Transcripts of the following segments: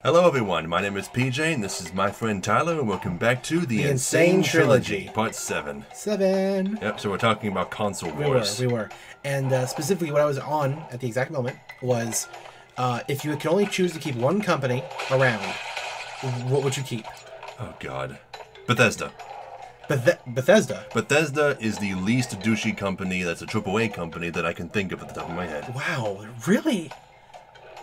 Hello everyone, my name is PJ and this is my friend Tyler and welcome back to the Insane Trilogy. Part 7. 7. Yep, so we're talking about console wars. We were. And specifically what I was on at the exact moment was, if you could only choose to keep one company around, what would you keep? Oh god. Bethesda. Bethesda? Bethesda is the least douchey company that's a AAA company that I can think of at the top of my head. Wow, really?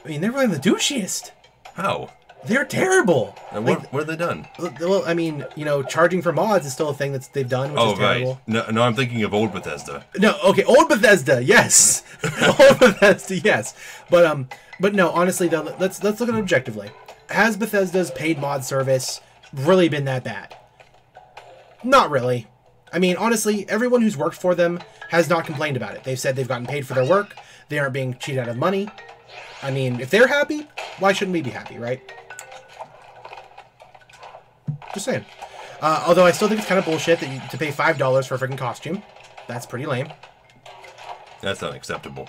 I mean, they're really the douchiest. How? They're terrible. And what have they done? Well, I mean, you know, charging for mods is still a thing that they've done, which is terrible. Right. No, I'm thinking of old Bethesda. No, okay, old Bethesda, yes. Old Bethesda, yes. But no, honestly, though, let's look at it objectively. Has Bethesda's paid mod service really been that bad? Not really. I mean, honestly, everyone who's worked for them has not complained about it. They've said they've gotten paid for their work. They aren't being cheated out of money. I mean, if they're happy, why shouldn't we be happy, right? Just saying. Although I still think it's kind of bullshit that to pay $5 for a freaking costume. That's pretty lame. That's not acceptable.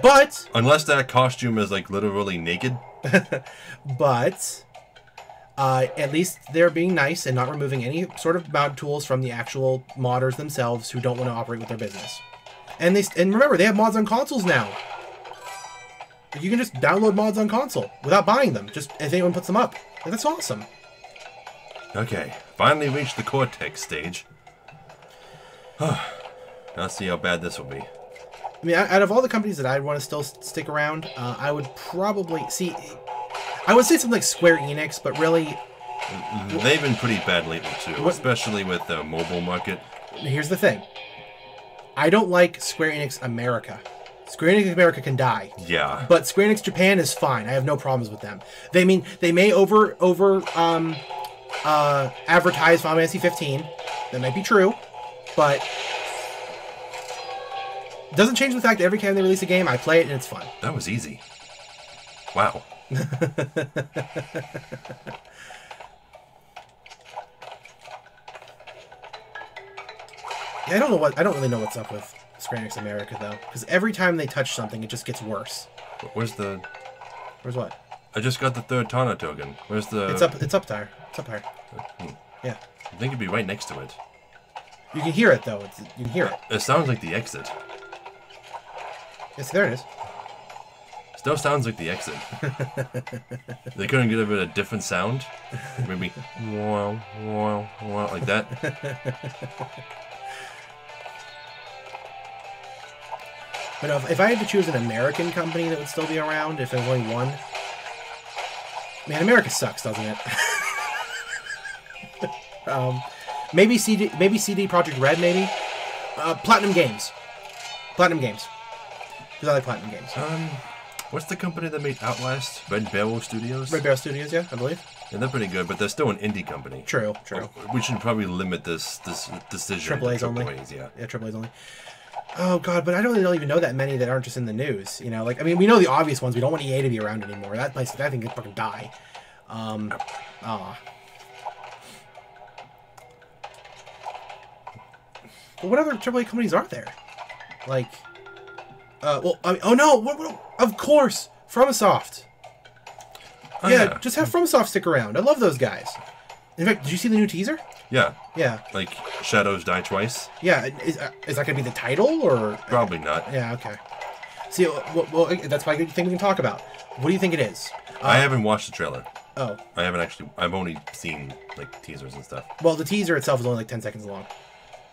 But... Unless that costume is, like, literally naked. But... at least they're being nice and not removing any sort of mod tools from the actual modders themselves who don't want to operate with their business. And remember, they have mods on consoles now. You can just download mods on console without buying them, just if anyone puts them up. And that's awesome. Okay, finally reached the Cortex stage. Let's see how bad this will be. I mean, out of all the companies that I'd want to still stick around, I would probably... See, I would say something like Square Enix, but really... They've been pretty bad lately, too, especially with the mobile market. Here's the thing. I don't like Square Enix America. Square Enix America can die. Yeah. But Square Enix Japan is fine. I have no problems with them. They may advertise Final Fantasy 15. That might be true, but it doesn't change the fact that every time they release a game, I play it and it's fun. That was easy. Wow. Yeah, I don't really know what's up with Square Enix America though, because every time they touch something, it just gets worse. Where's what? I just got the third Tana token. Where's the? It's up there. It's up higher. Yeah. I think it'd be right next to it. You can hear it though. You can hear it. It sounds like the exit. Yes, there it is. Still sounds like the exit. They couldn't get a different sound. Maybe wow, wow, wow, like that. But if I had to choose an American company that would still be around, if there's only one, man, America sucks, doesn't it? Maybe CD Projekt Red, maybe. Platinum Games. Because I like Platinum Games. What's the company that made Outlast? Red Barrel Studios? Red Barrel Studios, yeah, I believe. Yeah, they're pretty good, but they're still an indie company. True. We should probably limit this decision AAA's to only. AAA's, yeah. Yeah, AAA's only. Oh god, but I don't even know that many that aren't just in the news. You know, like, I mean, we know the obvious ones. We don't want EA to be around anymore. That place, I think, could fucking die. But what other AAA companies are there? Like, well, I mean, oh no, of course, FromSoft. Oh, yeah, just have FromSoft stick around. I love those guys. In fact, did you see the new teaser? Yeah. Yeah. Like, Shadows Die Twice? Yeah, is that going to be the title, or...? Probably not. Yeah, okay. See, well, that's why I think we can talk about. What do you think it is? I haven't watched the trailer. Oh. I've only seen, like, teasers and stuff. Well, the teaser itself is only like 10 seconds long.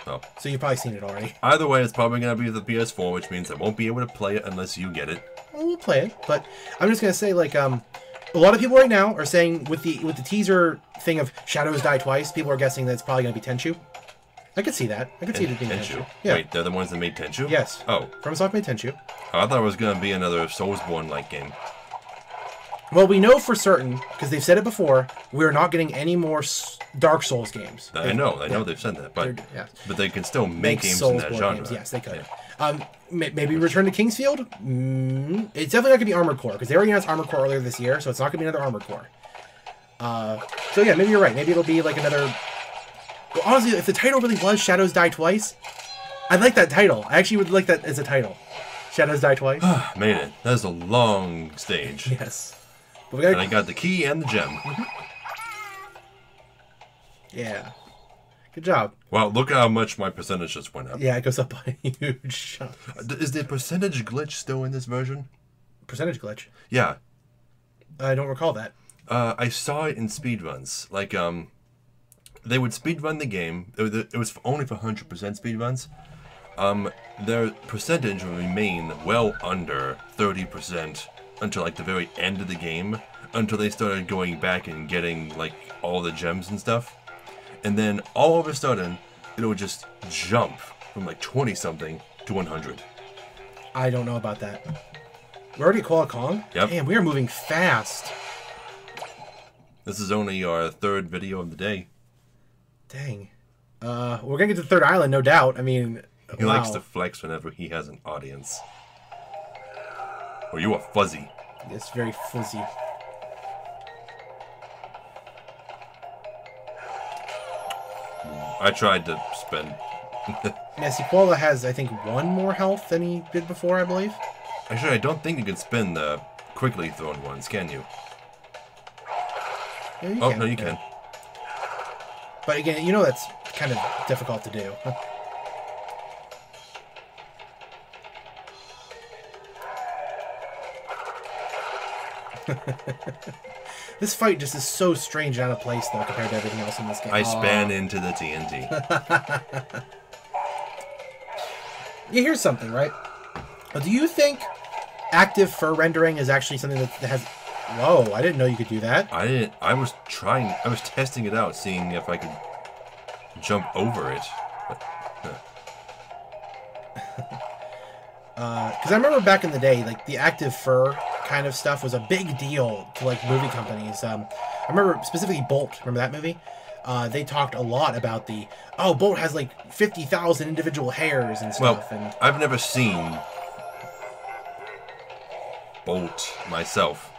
Oh. So you've probably seen it already. Either way, it's probably going to be the PS4, which means I won't be able to play it unless you get it. Well, we'll play it, but I'm just going to say, like, a lot of people right now are saying with the teaser thing of Shadows Die Twice, people are guessing that it's probably going to be Tenchu. I could see that. I could see it being Tenchu. Yeah. Wait, they're the ones that made Tenchu? Yes. Oh. FromSoft made Tenchu. I thought it was going to be another Soulsborne-like game. Well, we know for certain, because they've said it before, we're not getting any more Dark Souls games. I know they've said that, but they can still make games in that genre. Games. Yes, they could. Yeah. Maybe Return to Kingsfield? It's definitely not going to be Armored Core, because they already announced Armored Core earlier this year, so it's not going to be another Armored Core. So yeah, maybe you're right. Maybe it'll be like another... Well, honestly, if the title really was Shadows Die Twice, I'd like that title. I actually would like that as a title. Shadows Die Twice. Made it. That was a long stage. Yes. But we And I got the key and the gem. Yeah. Good job. Wow, look how much my percentage just went up. Yeah, it goes up by a huge chunk. Is the percentage glitch still in this version? Percentage glitch? Yeah. I don't recall that. I saw it in speedruns. Like, they would speedrun the game. It was only for 100% speedruns. Their percentage would remain well under 30% until, like, the very end of the game. Until they started going back and getting, like, all the gems and stuff. And then, all of a sudden, it would just jump from, like, 20-something to 100. I don't know about that. We're already at Koala Kong? Yep. Damn, we are moving fast. This is only our third video of the day. Dang. We're gonna get to the third island, no doubt. I mean, He likes to flex whenever he has an audience. Oh, you are fuzzy. It's very fuzzy. I tried to spend... Yeah, see, Koala has, I think, 1 more health than he did before, I believe. Actually, I don't think you can spin the quickly thrown ones, can you? Yeah, you Oh, can. no, you can. But again, you know that's kind of difficult to do. This fight just is so strange and out of place, though, compared to everything else in this game. I span into the TNT. Yeah, here's something, right? Do you think active fur rendering is actually something that has... Whoa, I didn't know you could do that. I was testing it out, seeing if I could jump over it. Because I remember back in the day, like, the active fur kind of stuff was a big deal to, like, movie companies. I remember specifically Bolt. Remember that movie? They talked a lot about Bolt has, like, 50,000 individual hairs and stuff. Well, and I've never seen Bolt myself.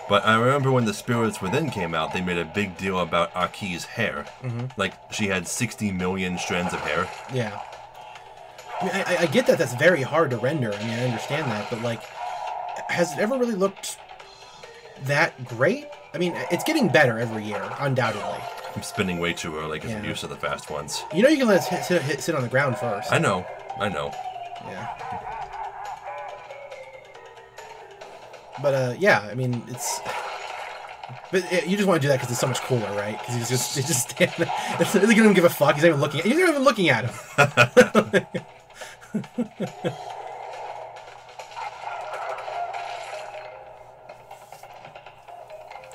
But I remember when The Spirits Within came out, they made a big deal about Aki's hair. Mm-hmm. Like, she had 60 million strands of hair. Yeah. I mean, I get that that's very hard to render. I mean, I understand that. But, like, has it ever really looked that great? I mean, it's getting better every year, undoubtedly. I'm spinning way too early because I'm Yeah. used to the fast ones. You know you can let it sit on the ground first. I know. Yeah. But, yeah, I mean, it's... But you just want to do that because it's so much cooler, right? Because he's just standing there. He doesn't even give a fuck. He's not even looking at He's not even looking at him.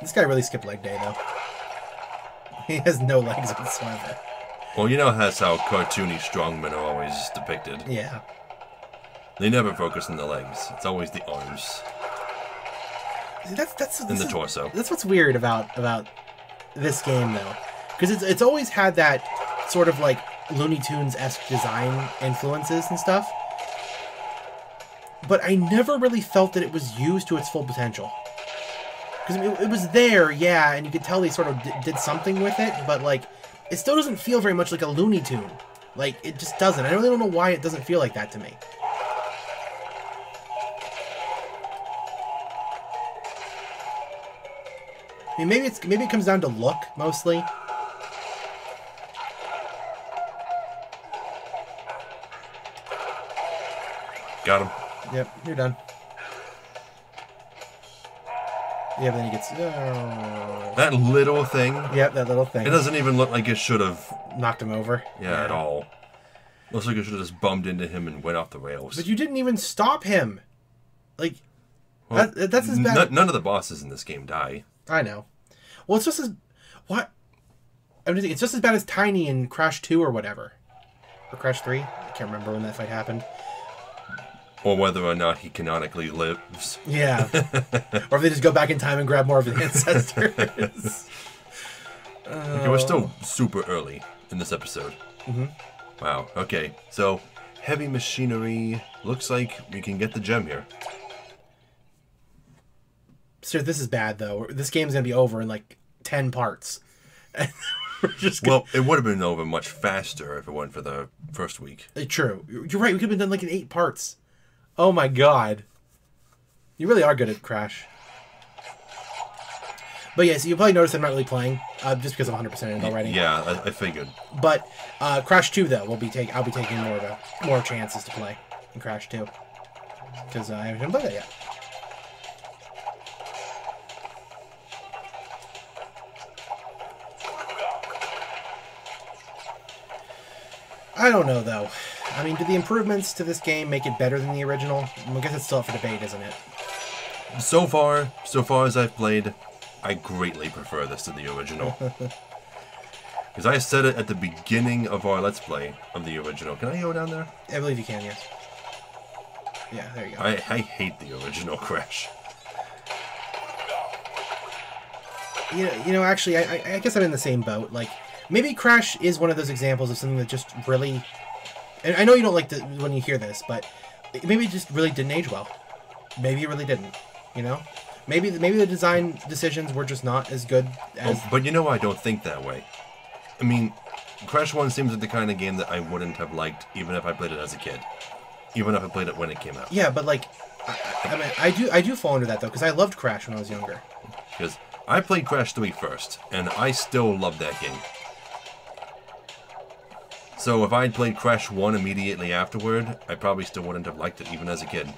This guy really skipped leg day, though. He has no legs whatsoever. Well, you know that's how cartoony strongmen are always depicted. Yeah. They never focus on the legs. It's always the arms See, and the torso. That's what's weird about this game, though, because it's always had that sort of like Looney Tunes-esque design influences and stuff, but I never really felt that it was used to its full potential. Because I mean, it was there, yeah, and you could tell they sort of did something with it, but like, it still doesn't feel very much like a Looney Tune. Like, it just doesn't. I really don't know why it doesn't feel like that to me. I mean, maybe it comes down to look mostly. Got him. Yep, you're done. Yeah, but then he gets... That little thing. Yep, that little thing. It doesn't even look like it should have. Knocked him over. Yeah, at all. Looks like it should have just bumped into him and went off the rails. But you didn't even stop him. Like, Well, that's as bad. None of the bosses in this game die. I know. Well, it's just as... What? I'm just thinking, it's just as bad as Tiny in Crash 2 or whatever. Or Crash 3? I can't remember when that fight happened. Or whether or not he canonically lives. Yeah. Or if they just go back in time and grab more of the ancestors. Okay, we're still super early in this episode. Mm-hmm. Wow, okay. So, heavy machinery. Looks like we can get the gem here. Sir, this is bad, though. This game's going to be over in, like, 10 parts. Well, it would have been over much faster if it weren't for the first week. True. You're right. We could have been done, like, in 8 parts. Oh, my God. You really are good at Crash. But yes, you probably noticed I'm not really playing, just because I'm 100% in it already. Yeah, I figured. But Crash 2 though, I'll be taking more chances to play in Crash 2 because I haven't played that yet. I don't know though. I mean, do the improvements to this game make it better than the original? I guess it's still up for debate, isn't it? So far as I've played, I greatly prefer this to the original. Because I said it at the beginning of our Let's Play of the original. Can I go down there? I believe you can, yes. Yeah, there you go. I hate the original Crash. You know, actually, I guess I'm in the same boat. Like, maybe Crash is one of those examples of something that just really... And I know you don't like when you hear this, but maybe it just really didn't age well. Maybe it really didn't, you know? Maybe the design decisions were just not as good as... Oh, but you know, I don't think that way. I mean, Crash 1 seems like the kind of game that I wouldn't have liked even if I played it as a kid. Even if I played it when it came out. Yeah, but like, I mean, I do fall into that though, because I loved Crash when I was younger. Because I played Crash 3 first, and I still love that game. So if I'd played Crash 1 immediately afterward, I probably still wouldn't have liked it even as a kid.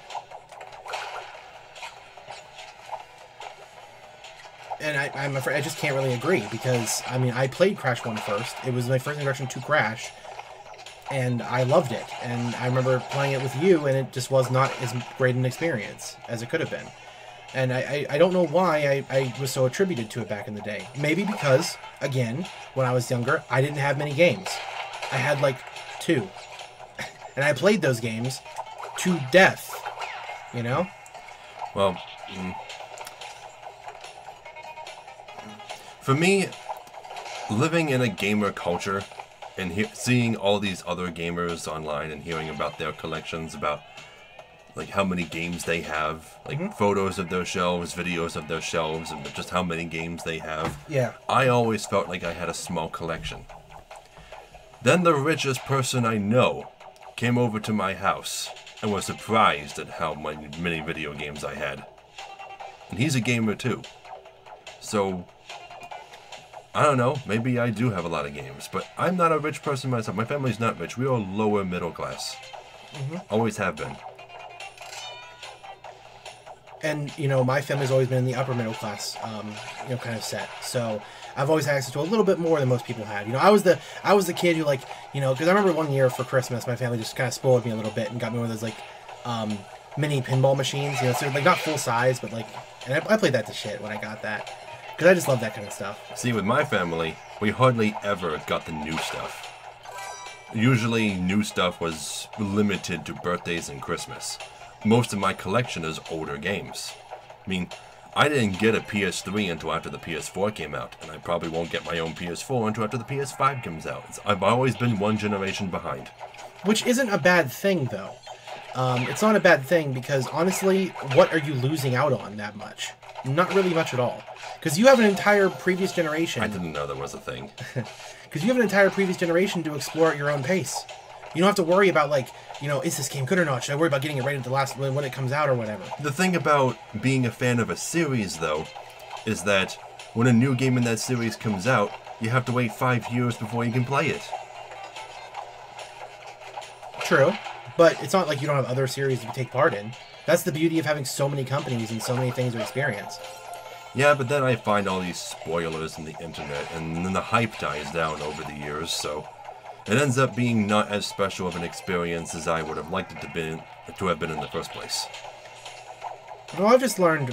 And I'm afraid I just can't really agree, because, I mean, I played Crash 1 first. It was my first introduction to Crash, and I loved it. And I remember playing it with you, and it just was not as great an experience as it could have been. And I don't know why I was so attributed to it back in the day. Maybe because, again, when I was younger, I didn't have many games. I had, like, 2. And I played those games to death, you know? Well... For me, living in a gamer culture and seeing all these other gamers online and hearing about their collections, about like how many games they have, like photos of their shelves, videos of their shelves, and just how many games they have. Yeah. I always felt like I had a small collection. Then the richest person I know came over to my house and was surprised at how many video games I had. And he's a gamer too. So... I don't know, maybe I do have a lot of games, but I'm not a rich person myself. My family's not rich. We are lower middle class. Always have been. And, you know, my family's always been in the upper middle class, you know, kind of set. So I've always had access to a little bit more than most people had. You know, I was the kid who, like, you know, because I remember one year for Christmas, my family just kind of spoiled me a little bit and got me one of those, like, mini pinball machines. You know, so, like, not full size, but, like, and I played that to shit when I got that. Because I just love that kind of stuff. See, with my family, we hardly ever got the new stuff. Usually, new stuff was limited to birthdays and Christmas. Most of my collection is older games. I mean, I didn't get a PS3 until after the PS4 came out, and I probably won't get my own PS4 until after the PS5 comes out. I've always been one generation behind. Which isn't a bad thing, though. It's not a bad thing, because honestly, what are you losing out on that much? Not really much at all. Because you have an entire previous generation... I didn't know there was a thing. Because you have an entire previous generation to explore at your own pace. You don't have to worry about, like, you know, is this game good or not? Should I worry about getting it right at the last when it comes out or whatever? The thing about being a fan of a series, though, is that when a new game in that series comes out, you have to wait 5 years before you can play it. True. But it's not like you don't have other series to take part in. That's the beauty of having so many companies and so many things to experience. Yeah, but then I find all these spoilers on the internet, and then the hype dies down over the years, so it ends up being not as special of an experience as I would have liked it to have been in the first place. Well, I've just learned,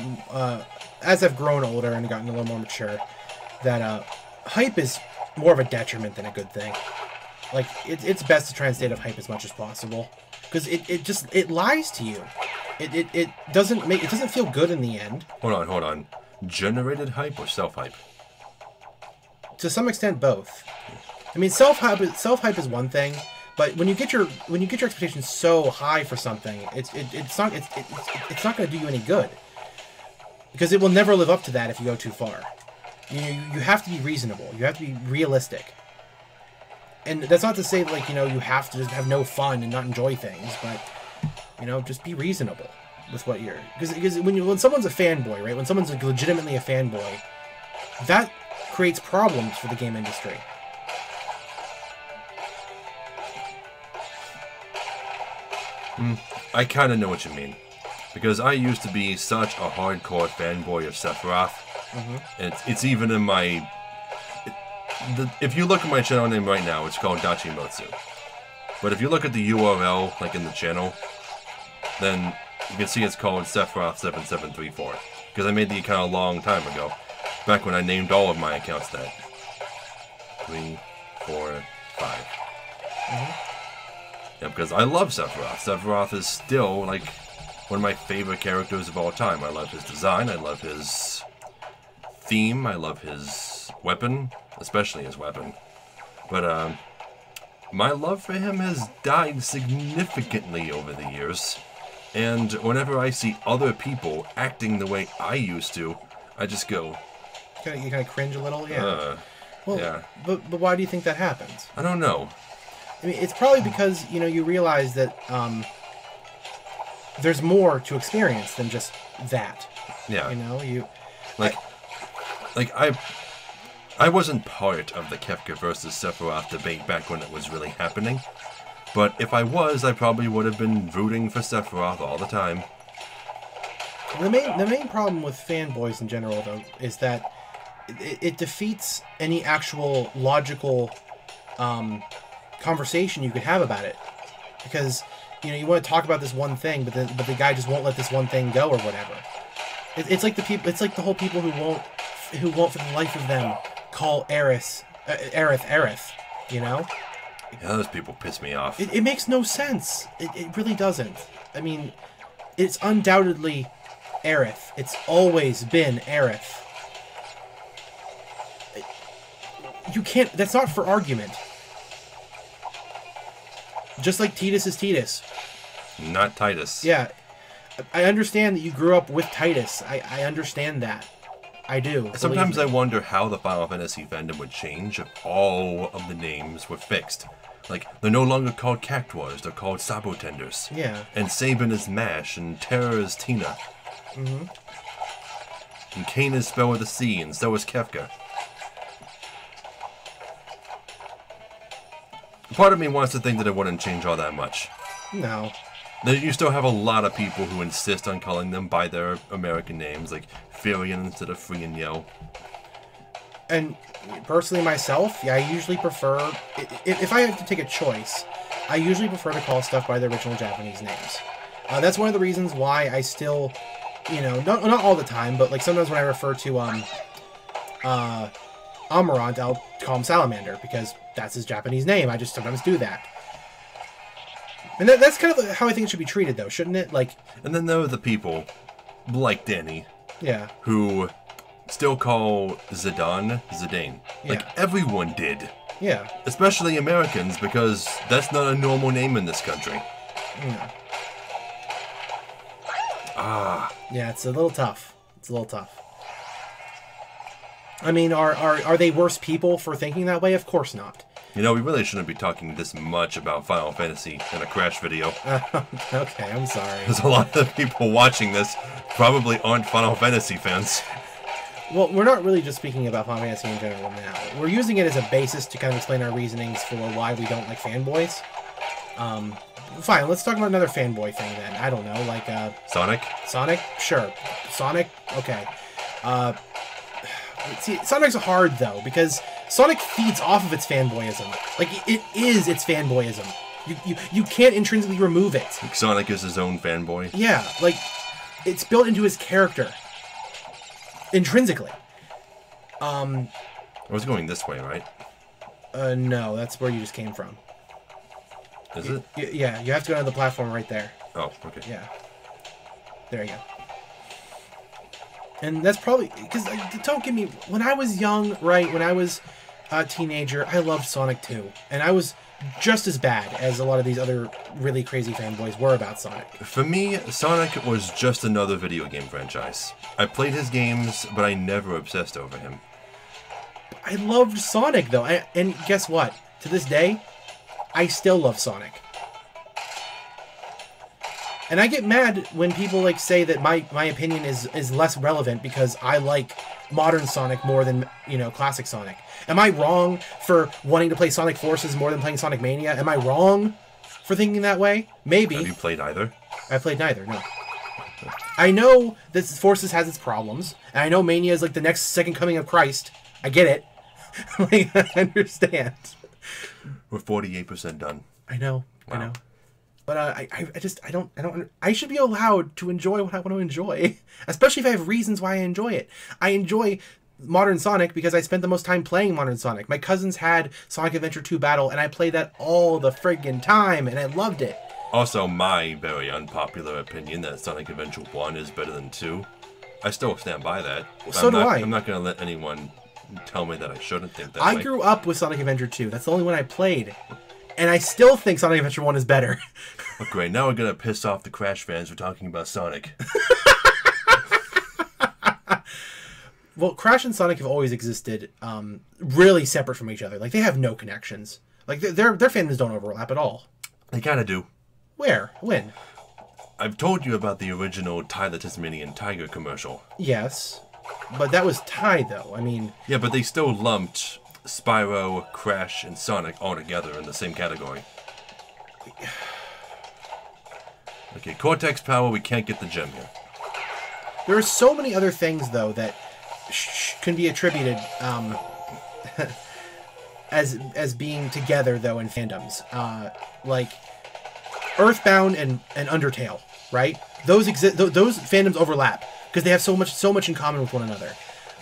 as I've grown older and gotten a little more mature, that hype is more of a detriment than a good thing. Like, it's best to try and stay out of hype as much as possible, because it lies to you. It doesn't feel good in the end. Hold on. Generated hype or self-hype? To some extent, both. I mean, self-hype is one thing, but when you get your expectations so high for something, it's not going to do you any good, because it will never live up to that if you go too far. You have to be reasonable. You have to be realistic. And that's not to say, like, you know, you have to just have no fun and not enjoy things, but, you know, just be reasonable with what you're... Because when someone's a fanboy, right? When someone's, like, legitimately a fanboy, that creates problems for the game industry. I kind of know what you mean. Because I used to be such a hardcore fanboy of Sephiroth. And it's even in my... if you look at my channel name right now, it's called Dachimotsu. But if you look at the URL, like in the channel, then you can see it's called Sephiroth7734. Because I made the account a long time ago. Back when I named all of my accounts that. 3, 4, 5. Yeah, because I love Sephiroth. Sephiroth is still, like, one of my favorite characters of all time. I love his design, I love his theme, I love his weapon, especially his weapon. But, my love for him has died significantly over the years. And whenever I see other people acting the way I used to, I just go... You kind of cringe a little? Yeah. Well, yeah. But why do you think that happens? I don't know. I mean, it's probably because, you know, you realize that there's more to experience than just that. Yeah. You know, you... Like I wasn't part of the Kefka versus Sephiroth debate back when it was really happening. But if I was, I probably would have been rooting for Sephiroth all the time. The main problem with fanboys in general, though, is that it defeats any actual logical conversation you could have about it. Because, you know, you want to talk about this one thing, but the guy just won't let this one thing go or whatever. It's like the people. It's like the whole people who won't for the life of them call Aerith. You know. Yeah, those people piss me off. It makes no sense. It really doesn't. I mean, it's undoubtedly Aerith. It's always been Aerith. You can't... That's not for argument. Just like Tidus is Tidus. Not Titus. Yeah. I understand that you grew up with Titus. I understand that. I do. Sometimes I wonder how the Final Fantasy fandom would change if all of the names were fixed. Like, they're no longer called Cactuars, they're called Sabotenders. Yeah. And Sabin is Mash, and Terra is Tina. And Cain is spelled with a C, and so is Kefka. Part of me wants to think that it wouldn't change all that much. No. You still have a lot of people who insist on calling them by their American names, like Furion instead of Free and Yo. And personally myself, yeah, I usually prefer... If I have to take a choice, I usually prefer to call stuff by the original Japanese names. That's one of the reasons why I still, you know, not all the time, but like sometimes when I refer to Amarant, I'll call him Salamander, because that's his Japanese name. I just sometimes do that. And that's kind of how I think it should be treated, though, shouldn't it? Like, and then there are the people, like Danny, yeah, who still call Zidane. Like, yeah. Everyone did. Yeah. Especially Americans, because that's not a normal name in this country. No. Ah. Yeah, it's a little tough. It's a little tough. I mean, are they worse people for thinking that way? Of course not. You know, we really shouldn't be talking this much about Final Fantasy in a Crash video. Okay, I'm sorry. There's a lot of people watching this probably aren't Final Fantasy fans. Well, we're not really just speaking about Final Fantasy in general now. We're using it as a basis to kind of explain our reasonings for why we don't like fanboys. Fine, let's talk about another fanboy thing then. I don't know, like, Sonic? Sonic? Sure. Sonic? Okay. See, Sonic's hard, though, because Sonic feeds off of its fanboyism. Like, it is its fanboyism. You can't intrinsically remove it. Like Sonic is his own fanboy? Yeah, like, it's built into his character. Intrinsically. I was going this way, right? No, that's where you just came from. Is it? Yeah, you have to go to the platform right there. Oh, okay. Yeah. There you go. And that's probably... Because, don't get me... When I was young, right, when I was a teenager, I loved Sonic 2. And I was just as bad as a lot of these other really crazy fanboys were about Sonic. For me, Sonic was just another video game franchise. I played his games, but I never obsessed over him. I loved Sonic, though. And guess what? To this day, I still love Sonic. And I get mad when people like say that my opinion is less relevant because I like modern Sonic more than, you know, classic Sonic. Am I wrong for wanting to play Sonic Forces more than playing Sonic Mania? Am I wrong for thinking that way? Maybe. Have you played either? I played neither, no. I know that Forces has its problems, and I know Mania is like the next second coming of Christ. I get it. Like, I understand. We're 48% done. I know. Wow. I know. But I should be allowed to enjoy what I want to enjoy, especially if I have reasons why I enjoy it. I enjoy Modern Sonic because I spent the most time playing Modern Sonic. My cousins had Sonic Adventure 2 Battle, and I played that all the friggin' time, and I loved it. Also, my very unpopular opinion that Sonic Adventure 1 is better than 2. I still stand by that. So do I. I'm not going to let anyone tell me that I shouldn't think that way. I grew up with Sonic Adventure 2. That's the only one I played. And I still think Sonic Adventure 1 is better. Oh, great. Now we're going to piss off the Crash fans for talking about Sonic. Well, Crash and Sonic have always existed really separate from each other. Like, they have no connections. Like, their fandoms don't overlap at all. They kind of do. Where? When? I've told you about the original Tyler Tasmanian Tiger commercial. Yes. But that was Ty, though. I mean... Yeah, but they still lumped Spyro, Crash, and Sonic all together in the same category. Okay, Cortex Power, we can't get the gem here. There are so many other things, though, that can be attributed as being together, though, in fandoms. Like... Earthbound and Undertale, right? Those fandoms overlap because they have so much in common with one another.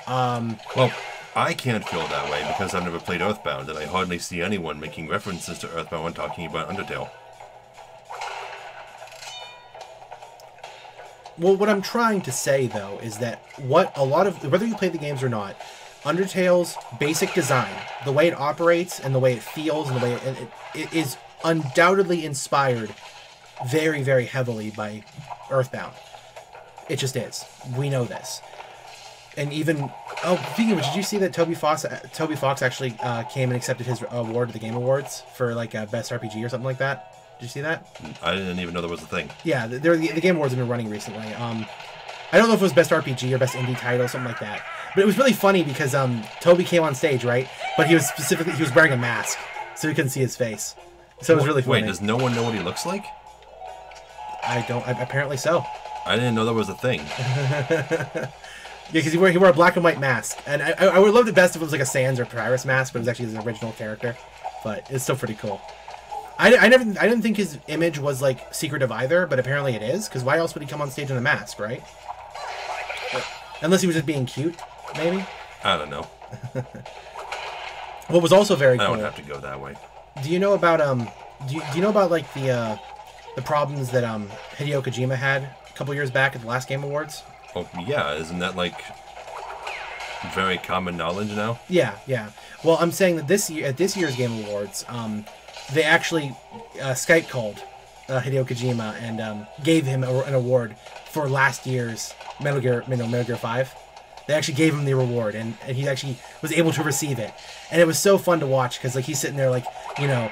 Well, I can't feel that way because I've never played Earthbound, and I hardly see anyone making references to Earthbound when talking about Undertale. Well, what I'm trying to say though is that whether you play the games or not, Undertale's basic design, the way it operates and the way it feels and the way it is undoubtedly inspired very, very heavily by Earthbound. It just is. We know this. And even... Oh, speaking of which, did you see that Toby Fox actually came and accepted his award at the Game Awards for, like, Best RPG or something like that? Did you see that? I didn't even know there was a thing. Yeah, the Game Awards have been running recently. I don't know if it was Best RPG or Best Indie Title, something like that. But it was really funny because Toby came on stage, right? But he was wearing a mask, so you couldn't see his face. So it was really funny. Wait, does no one know what he looks like? Apparently so. I didn't know that was a thing. Yeah, because he wore a black and white mask. And I would love it best if it was like a Sans or Pyrus mask, but it was actually his original character. But it's still pretty cool. I didn't think his image was like secretive either, but apparently it is, because why else would he come on stage in a mask, right? Unless he was just being cute, maybe? I don't know. What was also very cool... I don't have to go that way. Do you know about do you know about like the problems that Hideo Kojima had a couple years back at the last Game Awards? Oh yeah, isn't that like very common knowledge now? Yeah. Well, I'm saying that at this year's Game Awards, they actually Skype called Hideo Kojima and gave him an award for last year's Metal Gear 5. They actually gave him the reward, and he actually was able to receive it. And it was so fun to watch, because like he's sitting there like, you know,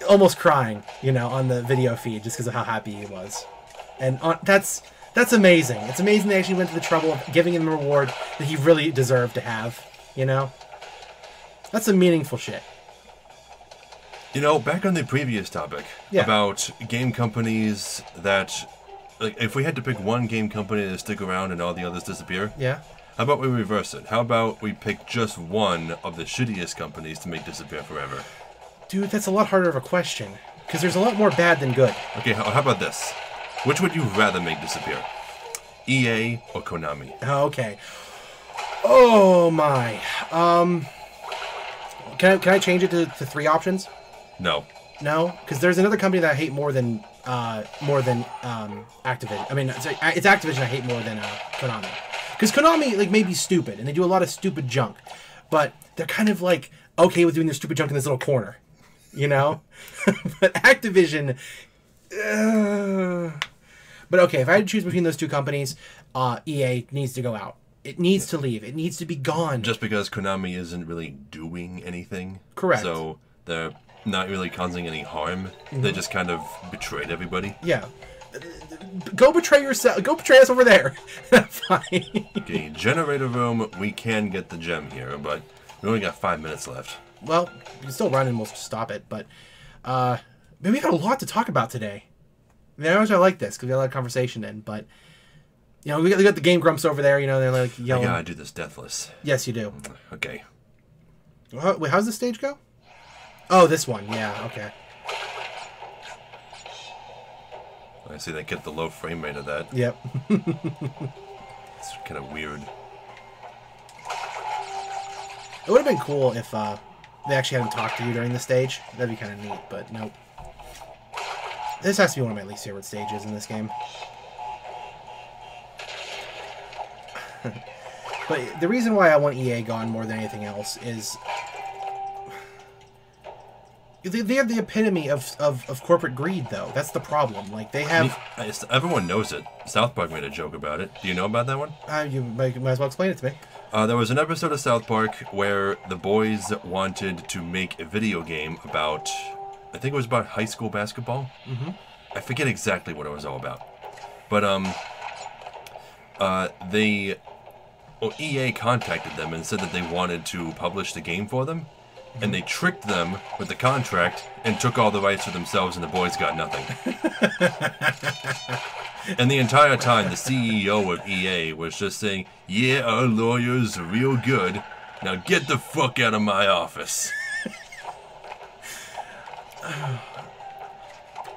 almost crying, you know, on the video feed just because of how happy he was. And that's amazing. It's amazing they actually went to the trouble of giving him a reward that he really deserved to have, you know? That's some meaningful shit. You know, back on the previous topic about game companies that, like, if we had to pick one game company to stick around and all the others disappear, how about we reverse it? How about we pick just one of the shittiest companies to make disappear forever? Dude, that's a lot harder of a question, because there's a lot more bad than good. Okay, how about this? Which would you rather make disappear? EA or Konami? Oh, okay. Oh my. Can I change it to 3 options? No. No, because there's another company that I hate more than Activision. I mean, it's Activision I hate more than Konami. Because Konami like may be stupid and they do a lot of stupid junk, but they're kind of like okay with doing their stupid junk in this little corner, you know. But Activision. But okay, if I had to choose between those two companies, EA needs to go out. It needs to leave. It needs to be gone. Just because Konami isn't really doing anything. Correct. So they're not really causing any harm. Mm-hmm. They just kind of betrayed everybody. Yeah. Go betray yourself. Go betray us over there. Fine. Okay, generator room. We can get the gem here, but we only got 5 minutes left. Well, you can still run and we'll stop it, but man, we got a lot to talk about today. I mean, I like this because we got a lot of conversation in, but you know, we got the Game Grumps over there. You know, they're like yelling. I gotta do this deathless. Yes, you do. Okay. Wait, how's the stage go? Oh, this one. Yeah. Okay. I see they kept the low frame rate of that. Yep. It's kind of weird. It would have been cool if they actually hadn't talked to you during the stage. That'd be kind of neat, but nope. This has to be one of my least favorite stages in this game. But the reason why I want EA gone more than anything else is they have the epitome of corporate greed, though. That's the problem. Like, they have... Everyone knows it. South Park made a joke about it. Do you know about that one? You might as well explain it to me. There was an episode of South Park where the boys wanted to make a video game about... I think it was about high school basketball. Mm-hmm. I forget exactly what it was all about. But, EA contacted them and said that they wanted to publish the game for them. And they tricked them with the contract and took all the rights for themselves, and the boys got nothing. And the entire time, the CEO of EA was just saying, "Yeah, our lawyers are real good. Now get the fuck out of my office."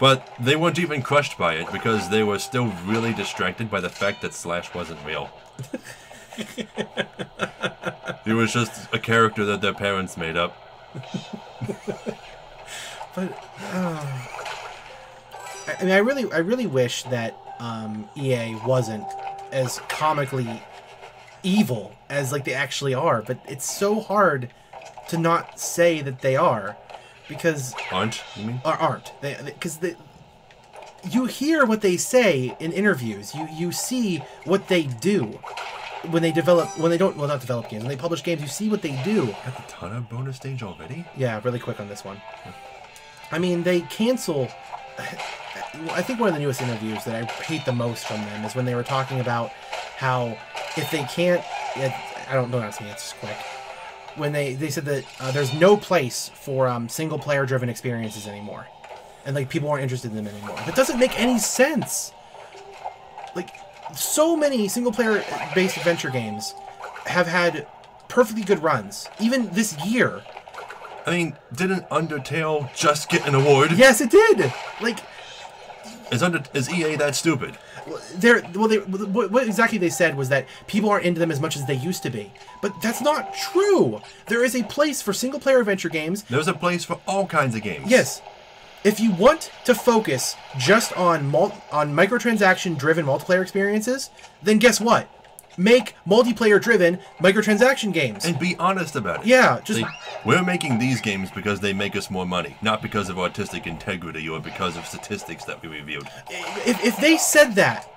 But they weren't even crushed by it because they were still really distracted by the fact that Slash wasn't real. He was just a character that their parents made up. But I mean, I really wish that EA wasn't as comically evil as like they actually are. But it's so hard to not say that they are, because Aren't, you mean? Aren't because you hear what they say in interviews. You see what they do. When they not develop games, when they publish games, you see what they do. Got the ton of bonus stage already? Yeah, really quick on this one. I mean, they cancel... I think one of the newest interviews that I hate the most from them is when they were talking about how if they can't... I don't ask me, it's just quick. When they said that there's no place for single-player driven experiences anymore. And like people aren't interested in them anymore. That doesn't make any sense! Like... So many single-player based adventure games have had perfectly good runs, even this year. I mean, didn't Undertale just get an award? Yes, it did. Like, is EA that stupid? What exactly they said was that people aren't into them as much as they used to be, but that's not true. There is a place for single-player adventure games. There's a place for all kinds of games. Yes. If you want to focus just on microtransaction-driven multiplayer experiences, then guess what? Make multiplayer-driven microtransaction games. And be honest about it. Yeah, just... We're making these games because they make us more money, not because of artistic integrity or because of statistics that we reviewed. If they said that,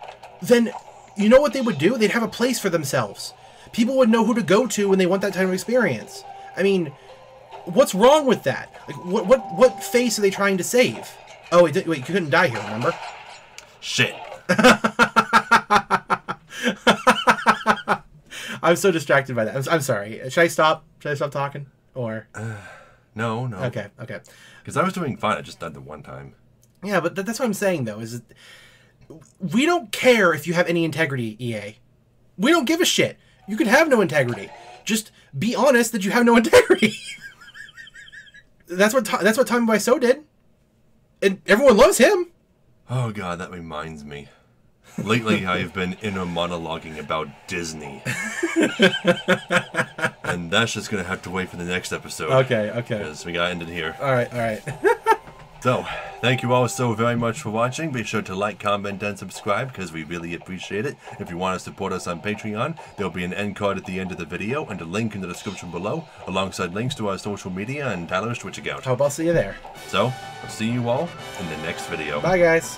then you know what they would do? They'd have a place for themselves. People would know who to go to when they want that type of experience. I mean... What's wrong with that? Like, what face are they trying to save? Oh, wait, you couldn't die here, remember? Shit. I'm so distracted by that. I'm sorry. Should I stop? Should I stop talking? Or? No. Okay. Because I was doing fine. I just died the one time. Yeah, but that's what I'm saying, though, is we don't care if you have any integrity, EA. We don't give a shit. You can have no integrity. Just be honest that you have no integrity. That's what Tommy Wiseau did, and everyone loves him. Oh god, that reminds me. Lately, I've been inner monologuing about Disney, and that's just gonna have to wait for the next episode. Okay. Because we gotta end it here. All right. So, thank you all so very much for watching. Be sure to like, comment, and subscribe because we really appreciate it. If you want to support us on Patreon, there'll be an end card at the end of the video and a link in the description below, alongside links to our social media and Tyler's Twitch account. Hope I'll see you there. So, I'll see you all in the next video. Bye, guys.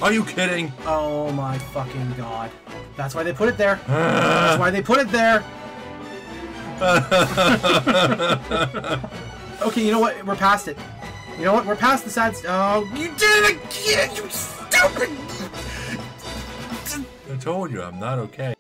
Are you kidding? Oh my fucking god. That's why they put it there. That's why they put it there. Okay, you know what? We're past it. You know what? We're past the sad. Oh, you did it again! You stupid. I told you I'm not okay.